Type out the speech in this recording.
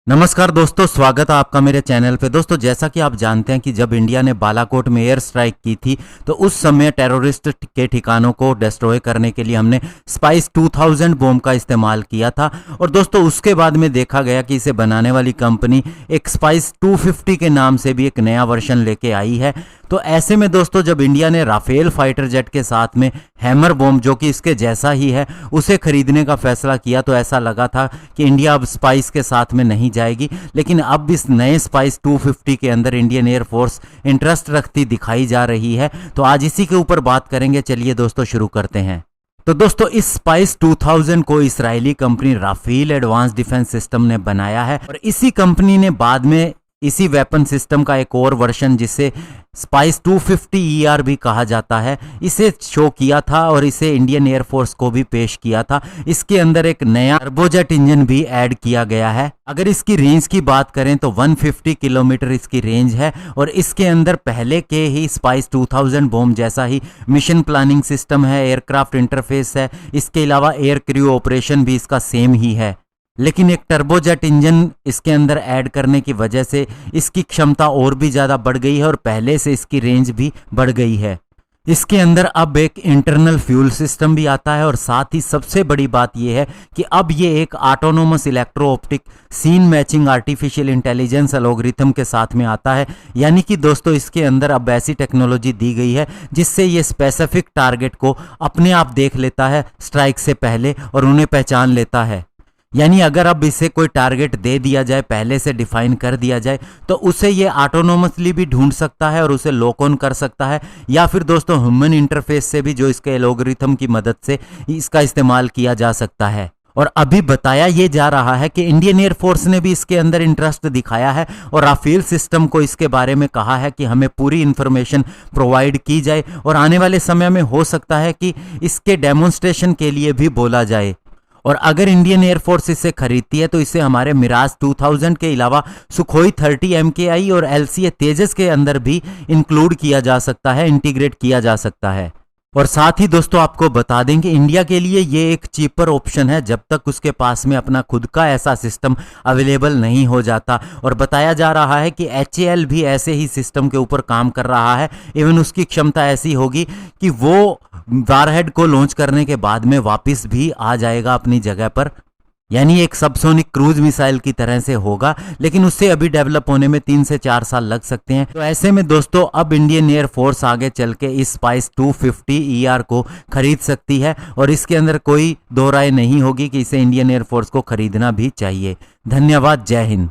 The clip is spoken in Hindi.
नमस्कार दोस्तों, स्वागत है आपका मेरे चैनल पे। दोस्तों, जैसा कि आप जानते हैं कि जब इंडिया ने बालाकोट में एयर स्ट्राइक की थी तो उस समय टेररिस्ट के ठिकानों को डिस्ट्रॉय करने के लिए हमने स्पाइस 2000 बॉम्ब का इस्तेमाल किया था। और दोस्तों, उसके बाद में देखा गया कि इसे बनाने वाली कंपनी एक स्पाइस 250 के नाम से भी एक नया वर्जन लेके आई है। तो ऐसे में दोस्तों, जब इंडिया ने राफेल फाइटर जेट के साथ में हैमर बॉम्ब, जो कि इसके जैसा ही है, उसे खरीदने का फैसला किया तो ऐसा लगा था कि इंडिया अब स्पाइस के साथ में नहीं जाएगी। लेकिन अब इस नए स्पाइस 250 के अंदर इंडियन एयरफोर्स इंटरेस्ट रखती दिखाई जा रही है। तो आज इसी के ऊपर बात करेंगे। चलिए दोस्तों, शुरू करते हैं। तो दोस्तों, इस स्पाइस 2000 को Israeli company Rafael advance defence system ने बनाया है और इसी कंपनी ने बाद में इसी वेपन सिस्टम का एक और वर्जन, जिसे स्पाइस 250 ER भी कहा जाता है, इसे शो किया था और इसे इंडियन एयरफोर्स को भी पेश किया था। इसके अंदर एक नया टर्बोजेट इंजन भी ऐड किया गया है। अगर इसकी रेंज की बात करें तो 150 किलोमीटर इसकी रेंज है और इसके अंदर पहले के ही स्पाइस 2000 बॉम्ब जैसा ही मिशन प्लानिंग सिस्टम है, एयरक्राफ्ट इंटरफेस है। इसके अलावा एयर क्रू ऑपरेशन भी इसका सेम ही है, लेकिन एक टर्बोजेट इंजन इसके अंदर ऐड करने की वजह से इसकी क्षमता और भी ज़्यादा बढ़ गई है और पहले से इसकी रेंज भी बढ़ गई है। इसके अंदर अब एक इंटरनल फ्यूल सिस्टम भी आता है और साथ ही सबसे बड़ी बात यह है कि अब ये एक autonomous electro optic scene matching artificial intelligence algorithm के साथ में आता है। यानी कि दोस्तों, इसके अंदर अब ऐसी टेक्नोलॉजी दी गई है जिससे ये स्पेसिफिक टारगेट को अपने आप देख लेता है स्ट्राइक से पहले और उन्हें पहचान लेता है। यानी अगर अब इसे कोई टारगेट दे दिया जाए, पहले से डिफाइन कर दिया जाए, तो उसे ये ऑटोनोमसली भी ढूंढ सकता है और उसे लॉक ऑन कर सकता है, या फिर दोस्तों ह्यूमन इंटरफेस से भी, जो इसके एल्गोरिथम की मदद से इसका इस्तेमाल किया जा सकता है। और अभी बताया ये जा रहा है कि इंडियन एयरफोर्स ने भी इसके अंदर इंटरेस्ट दिखाया है और राफेल सिस्टम को इसके बारे में कहा है कि हमें पूरी इंफॉर्मेशन प्रोवाइड की जाए और आने वाले समय में हो सकता है कि इसके डेमोन्स्ट्रेशन के लिए भी बोला जाए। और अगर इंडियन एयरफोर्स इसे खरीदती है तो इसे हमारे मिराज 2000 के अलावा सुखोई 30 MKI और LCA तेजस के अंदर भी इंक्लूड किया जा सकता है, इंटीग्रेट किया जा सकता है। और साथ ही दोस्तों, आपको बता दें कि इंडिया के लिए ये एक चीपर ऑप्शन है जब तक उसके पास में अपना खुद का ऐसा सिस्टम अवेलेबल नहीं हो जाता। और बताया जा रहा है कि HAL भी ऐसे ही सिस्टम के ऊपर काम कर रहा है। इवन उसकी क्षमता ऐसी होगी कि वो वारहेड को लॉन्च करने के बाद में वापस भी आ जाएगा अपनी जगह पर, यानी एक सबसोनिक क्रूज मिसाइल की तरह से होगा। लेकिन उससे अभी डेवलप होने में 3 से 4 साल लग सकते हैं। तो ऐसे में दोस्तों, अब इंडियन एयरफोर्स आगे चल के इस स्पाइस 250 ER को खरीद सकती है और इसके अंदर कोई दो राय नहीं होगी कि इसे इंडियन एयरफोर्स को खरीदना भी चाहिए। धन्यवाद। जय हिंद।